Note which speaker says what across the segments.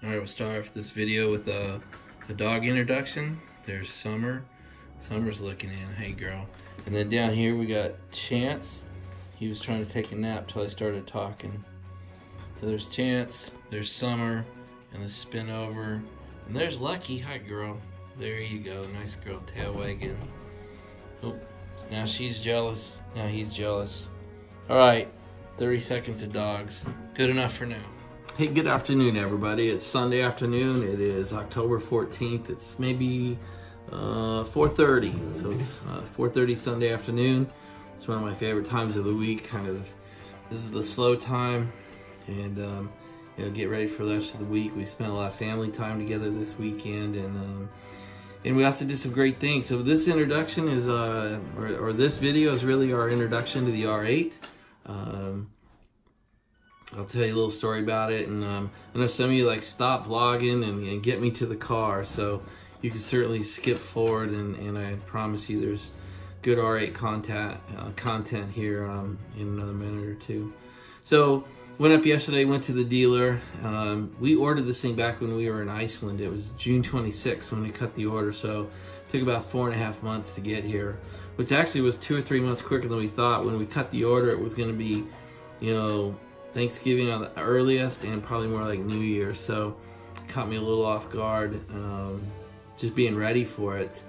Speaker 1: Alright, we'll start off this video with a dog introduction. There's Summer. Summer's looking in. Hey, girl. And then down here we got Chance. He was trying to take a nap till I started talking. So there's Chance, there's Summer, and the spin over. And there's Lucky. Hi, girl. There you go. Nice girl. Tail wagging. Oh, now she's jealous. Now he's jealous. Alright, 30 seconds of dogs. Good enough for now. Hey, good afternoon, everybody. It's Sunday afternoon. It is October 14th. It's maybe 4:30. So it's 4:30 Sunday afternoon. It's one of my favorite times of the week. This is the slow time, and you know, get ready for the rest of the week. We spent a lot of family time together this weekend, and we also did some great things. So this introduction is, or this video is really our introduction to the R8. I'll tell you a little story about it, and I know some of you like stop vlogging and get me to the car, so you can certainly skip forward, and I promise you there's good R8 content here in another minute or two. So went up yesterday, went to the dealer. We ordered this thing back when we were in Iceland. It was June 26th when we cut the order, so it took about 4.5 months to get here, which actually was 2 or 3 months quicker than we thought. When we cut the order, it was going to be, you know, Thanksgiving on the earliest, and probably more like New Year's, so it caught me a little off guard. Just being ready for it,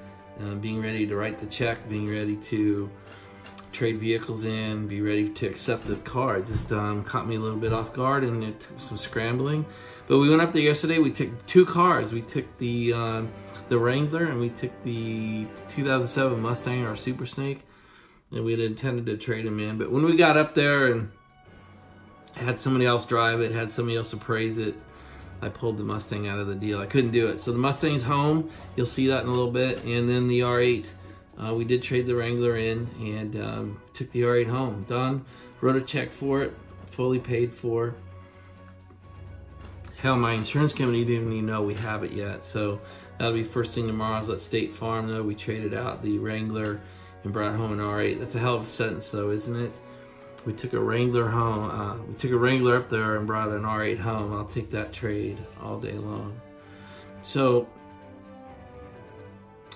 Speaker 1: being ready to write the check, being ready to trade vehicles in, be ready to accept the car. It just caught me a little bit off guard, and it took some scrambling. But we went up there yesterday. We took 2 cars. We took the Wrangler, and we took the 2007 Mustang, our Super Snake, and we had intended to trade them in. But when we got up there and had somebody else drive it, had somebody else appraise it, I pulled the Mustang out of the deal. I couldn't do it. So the Mustang's home. You'll see that in a little bit. And then the R8, we did trade the Wrangler in, and took the R8 home. Done. Wrote a check for it, fully paid for. Hell, my insurance company didn't even know we have it yet. So that'll be first thing tomorrow. Is let State Farm know we traded out the Wrangler and brought home an R8. That's a hell of a sentence, though, isn't it? We took a Wrangler home. We took a Wrangler up there and brought an R8 home. I'll take that trade all day long. So,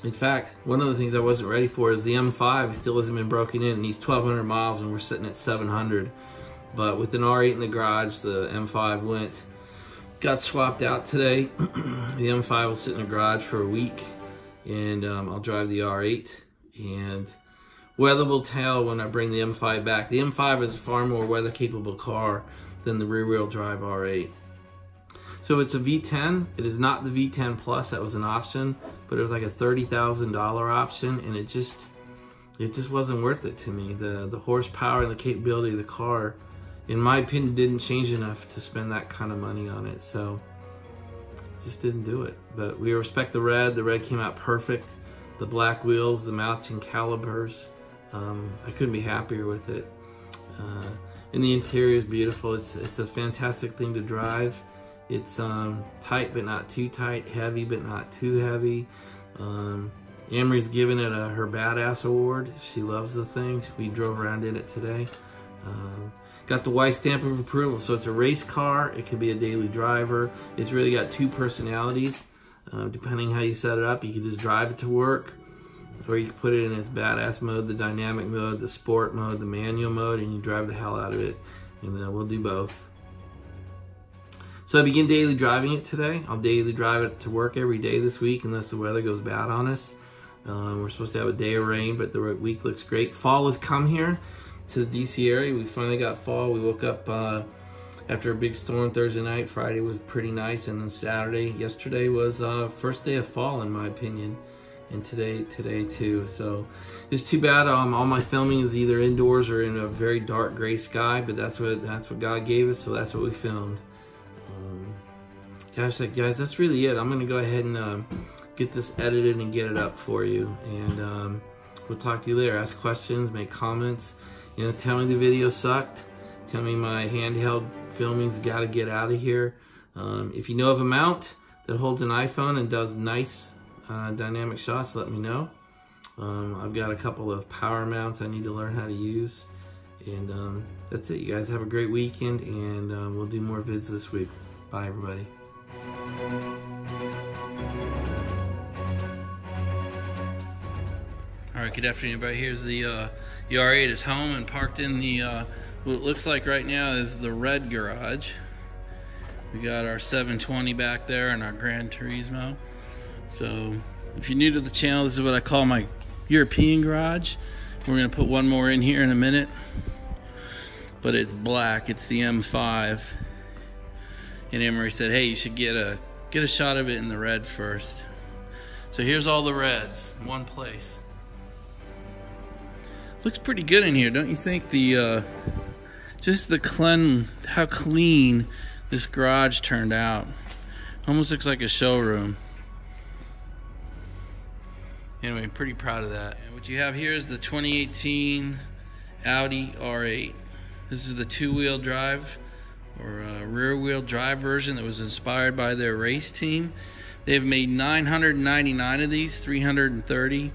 Speaker 1: in fact, one of the things I wasn't ready for is the M5 still hasn't been broken in, and he's 1,200 miles, and we're sitting at 700. But with an R8 in the garage, the M5 got swapped out today. The M5 will sit in the garage for a week, and I'll drive the R8, and weather will tell when I bring the M5 back. The M5 is a far more weather-capable car than the rear-wheel drive R8. So it's a V10. It is not the V10 Plus. That was an option, but it was like a $30,000 option, and it just wasn't worth it to me. The horsepower and the capability of the car, in my opinion, didn't change enough to spend that kind of money on it. So just didn't do it. But we respect the red. The red came out perfect. The black wheels, the matching calipers. I couldn't be happier with it. And the interior is beautiful. It's a fantastic thing to drive. It's tight but not too tight, heavy but not too heavy. Amory's given it her Badass Award. She loves the thing. We drove around in it today. Got the white stamp of approval. So it's a race car. It could be a daily driver. It's really got 2 personalities. Depending how you set it up, you can just drive it to work, or you can put it in its badass mode, the dynamic mode, the sport mode, the manual mode, and you drive the hell out of it. And we'll do both. So I begin daily driving it today. I'll daily drive it to work every day this week unless the weather goes bad on us. We're supposed to have a day of rain, but the week looks great. Fall has come here to the DC area. We finally got fall. We woke up after a big storm Thursday night. Friday was pretty nice, and then yesterday was first day of fall in my opinion, and today too. So it's too bad all my filming is either indoors or in a very dark gray sky, but that's what God gave us, so that's what we filmed. Guys, that's really it. I'm gonna go ahead and get this edited and get it up for you, and we'll talk to you later. Ask questions, make comments, you know, tell me the video sucked, tell me my handheld filming's got to get out of here. If you know of a mount that holds an iPhone and does nice dynamic shots, let me know. I've got a couple of power mounts I need to learn how to use. And that's it. You guys have a great weekend, and we'll do more vids this week. Bye, everybody. All right, good afternoon, everybody. Here's the R8 is home and parked in the what it looks like right now is the red garage. We got our 720 back there and our Gran Turismo. So if you're new to the channel, this is what I call my European garage. We're gonna put one more in here in a minute, but it's black. It's the M5. And Emery said, hey, you should get a shot of it in the red first. So here's all the reds in one place. Looks pretty good in here, don't you think? The just how clean this garage turned out. Almost looks like a showroom. Anyway, pretty proud of that. And what you have here is the 2018 Audi R8. This is the two-wheel drive or rear-wheel drive version that was inspired by their race team. They've made 999 of these, 330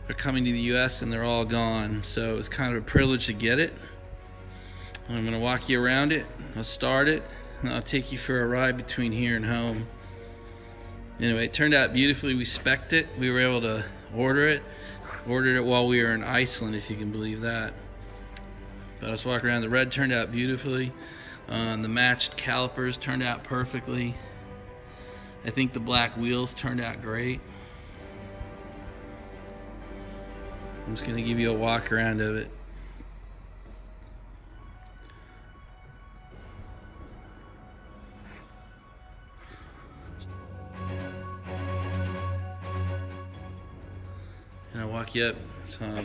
Speaker 1: are coming to the US and they're all gone. So it's kind of a privilege to get it. I'm gonna walk you around it, I'll start it, and I'll take you for a ride between here and home. Anyway, it turned out beautifully. We spec'd it. We were able to order it. Ordered it while we were in Iceland, if you can believe that. But I was walking around. The red turned out beautifully. The matched calipers turned out perfectly. I think the black wheels turned out great. I'm just going to give you a walk around of it. And I'll walk you up. So,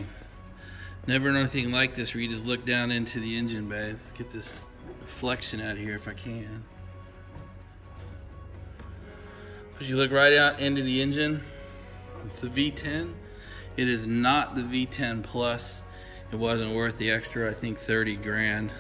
Speaker 1: never known anything like this where you just look down into the engine bay. Let's get this reflection out of here if I can. As you look right out into the engine, it's the V10. It is not the V10 Plus. It wasn't worth the extra, I think 30 grand.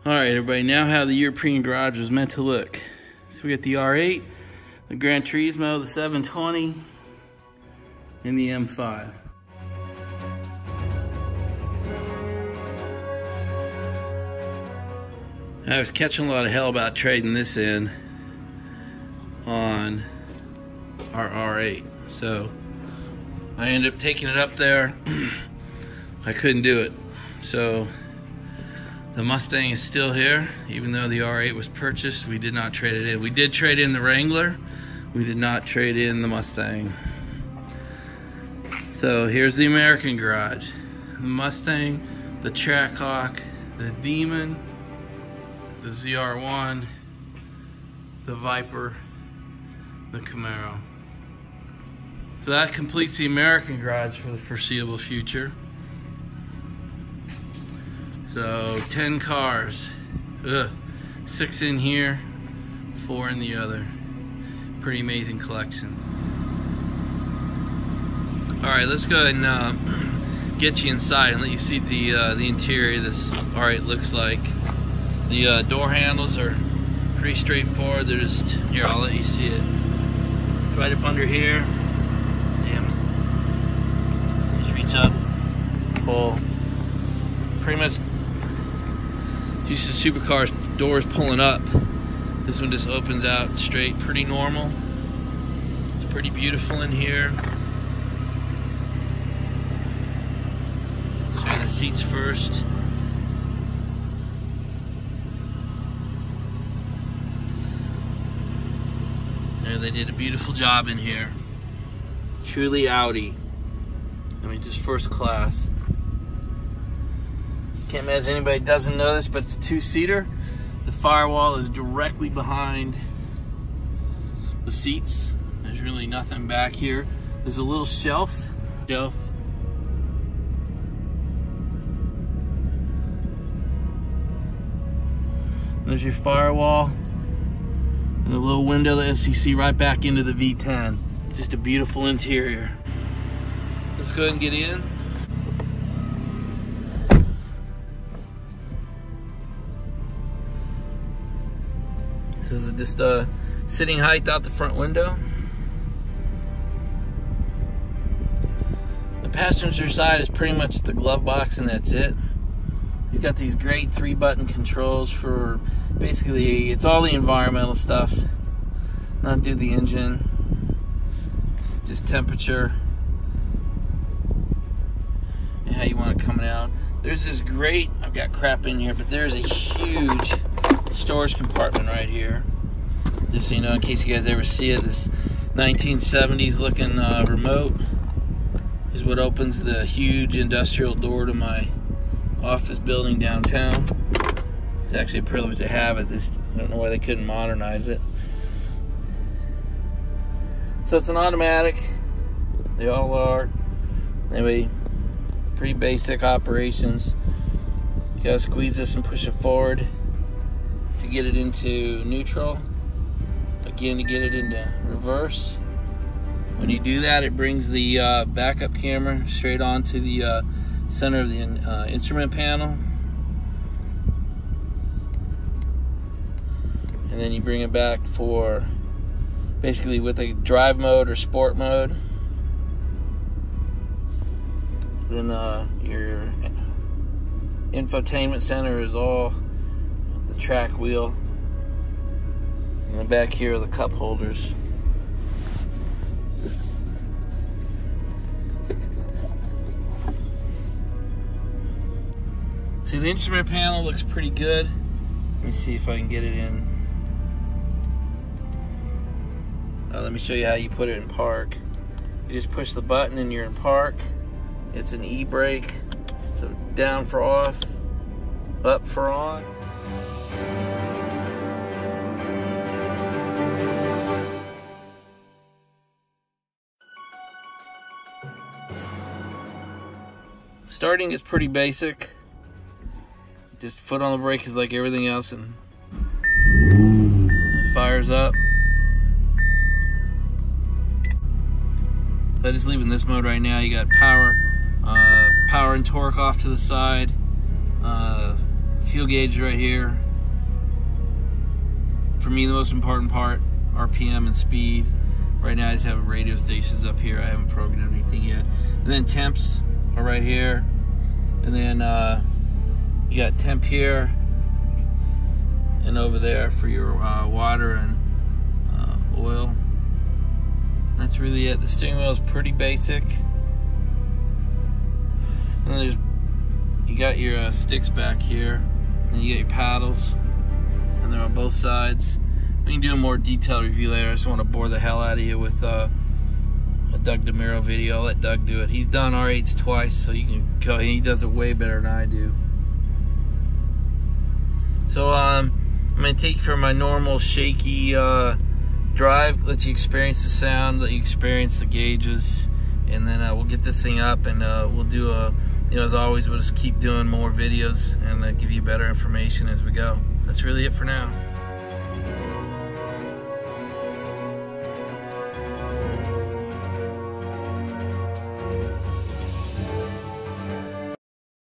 Speaker 1: Alright everybody, now how the European garage was meant to look. So we got the R8, the Gran Turismo, the 720, and the M5. I was catching a lot of hell about trading this in on our R8. So I ended up taking it up there. I couldn't do it. So the Mustang is still here, even though the R8 was purchased. We did not trade it in. We did trade in the Wrangler. We did not trade in the Mustang. So here's the American garage. The Mustang, the Trackhawk, the Demon, the ZR1, the Viper, the Camaro. So that completes the American garage for the foreseeable future. So 10 cars, 6 in here, 4 in the other. Pretty amazing collection. All right, let's go ahead and get you inside and let you see the interior of this R8 looks like. The door handles are pretty straightforward. They're just, here, I'll let you see it. It's right up under here. Damn it. Just reach up, pull. Pretty much used to supercars, doors pulling up. This one just opens out straight, pretty normal. It's pretty beautiful in here. Show you the seats first. There, they did a beautiful job in here. Truly Audi. I mean, just first class. Can't imagine anybody doesn't know this, but it's a 2-seater. The firewall is directly behind the seats. There's really nothing back here. There's a little shelf. There's your firewall. And a little window that you see right back into the V10. Just a beautiful interior. Let's go ahead and get in. This is just a sitting height out the front window. The passenger side is pretty much the glove box, and that's it. He's got these great 3-button controls for basically, it's all the environmental stuff. Not do the engine, just temperature and how you want it coming out. There's this great, I've got crap in here, but there's a huge storage compartment right here. Just so you know, in case you guys ever see it, this 1970s looking remote is what opens the huge industrial door to my office building downtown. It's actually a privilege to have it. I don't know why they couldn't modernize it. So it's an automatic. They all are. Anyway, pretty basic operations. You gotta squeeze this and push it forward to get it into neutral. Again, to get it into reverse. When you do that, it brings the backup camera straight onto the center of the instrument panel. And then you bring it back for basically with a drive mode or sport mode. Then your infotainment center is all the track wheel. And then back here are the cup holders. See, the instrument panel looks pretty good. Let me see if I can get it in. Let me show you how you put it in park. You just push the button and you're in park. It's an e-brake. So down for off, up for on. Starting is pretty basic. Just foot on the brake is like everything else, and it fires up. I just leave in this mode right now. You got power and torque off to the side, fuel gauge right here. For me, the most important part, RPM and speed. Right now I just have radio stations up here. I haven't programmed anything yet. And then temps are right here. And then you got temp here and over there for your water and oil. That's really it. The steering wheel is pretty basic. And then you got your sticks back here, and you got your paddles, and they're on both sides. We can do a more detailed review later. I just want to bore the hell out of you with a Doug DeMiro video. I'll let Doug do it. He's done R8s twice, so you can go. He does it way better than I do. So I'm gonna take you from my normal shaky drive, let you experience the sound, let you experience the gauges, and then we'll get this thing up, and we'll do as always, we'll just keep doing more videos and give you better information as we go. That's really it for now.